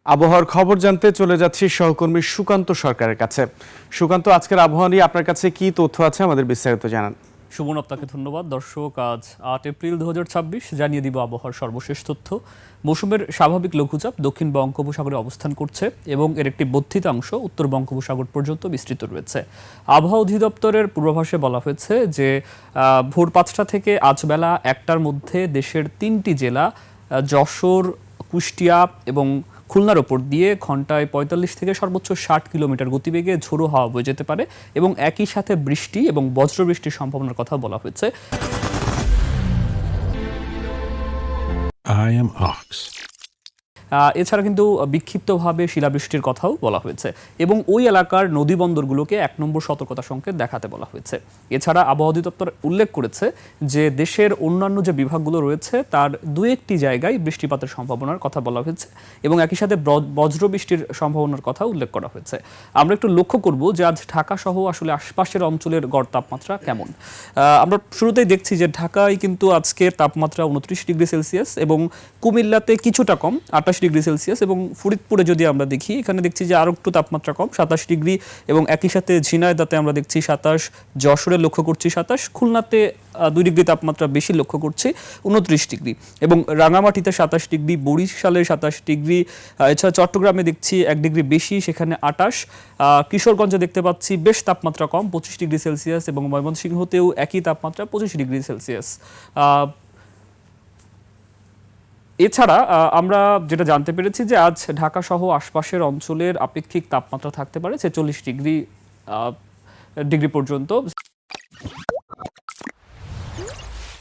আবহাওয়ার খবর জানতে চলে যাচ্ছি সহকর্মী সুকান্ত সরকারের কাছে। সুকান্ত, আজকের আবহাওয়া নিয়ে আপনার কাছে কি তথ্য আছে আমাদের বিস্তারিত জানান। সুমন, আপনাকে ধন্যবাদ। দর্শক, আজ ৮ এপ্রিল ২০২৬ জানিয়ে দিব আবহাওয়ার সর্বশেষ তথ্য। মৌসুমের স্বাভাবিক লঘুচাপ দক্ষিণ বঙ্গোপসাগরে অবস্থান করছে এবং এর একটি বর্ধিতাংশ উত্তর বঙ্গোপসাগর পর্যন্ত বিস্তৃত রয়েছে। আবহাওয়া অধিদপ্তরের পূর্বাভাসে বলা হয়েছে যে ভোর ৫টা থেকে আজ বেলা ১টার মধ্যে দেশের ৩টি জেলা যশোর, কুষ্টিয়া এবং খুলনার ওপর দিয়ে ঘন্টায় ৪৫ থেকে সর্বোচ্চ ৬০ কিলোমিটার গতিবেগে ঝোড়ো হাওয়া বয়ে যেতে পারে এবং একই সাথে বৃষ্টি এবং বজ্রবৃষ্টির সম্ভাবনার কথা বলা হয়েছে। I am Ox. এছাড়া কিন্তু বিক্ষিপ্তভাবে শিলাবৃষ্টির কথাও বলা হয়েছে এবং ওই এলাকার নদী বন্দরগুলোকে ১ নম্বর সতর্কতা সংকেত দেখাতে বলা হয়েছে। এছাড়া আবহাওয়া অধিদপ্তর উল্লেখ করেছে যে দেশের অন্যান্য যে বিভাগগুলো রয়েছে তার দু একটি জায়গায় বৃষ্টিপাতের সম্ভাবনার কথা বলা হয়েছে এবং একই সাথে বজ্রবৃষ্টির সম্ভাবনার কথা উল্লেখ করা হয়েছে। আমরা একটু লক্ষ্য করব যে আজ ঢাকা সহ আসলে আশপাশের অঞ্চলের গড় তাপমাত্রা কেমন। আমরা শুরুতেই দেখছি যে ঢাকায় কিন্তু আজকের তাপমাত্রা ২৯ ডিগ্রি সেলসিয়াস এবং কুমিল্লাতে কিছুটা কম ২৮ ডিগ্রি সেলসিয়াস এবং ফরিদপুরে যদি আমরা দেখি এখানে দেখছি যে আরও একটু তাপমাত্রা কম ২৭ ডিগ্রি এবং একই সাথে ঝিনাইদহে আমরা দেখছি ২৭, যশোরে লক্ষ্য করছি ২৭, খুলনাতে ২ ডিগ্রি তাপমাত্রা বেশি লক্ষ্য করছি ২৯ ডিগ্রি এবং রাঙামাটিতে ২৭ ডিগ্রি, বরিশালে ২৭ ডিগ্রি, এছাড়া চট্টগ্রামে দেখছি ১ ডিগ্রি বেশি, সেখানে ২৮, কিশোরগঞ্জে দেখতে পাচ্ছি বেশ তাপমাত্রা কম ২৫ ডিগ্রি সেলসিয়াস এবং ময়মনসিংহতেও একই তাপমাত্রা ২৫ ডিগ্রি সেলসিয়াস। এছাড়া আমরা যেটা জানতে পেরেছি যে আজ ঢাকা সহ আশপাশের অঞ্চলের আপেক্ষিক তাপমাত্রা থাকতে পারে ৪৬ ডিগ্রি পর্যন্ত,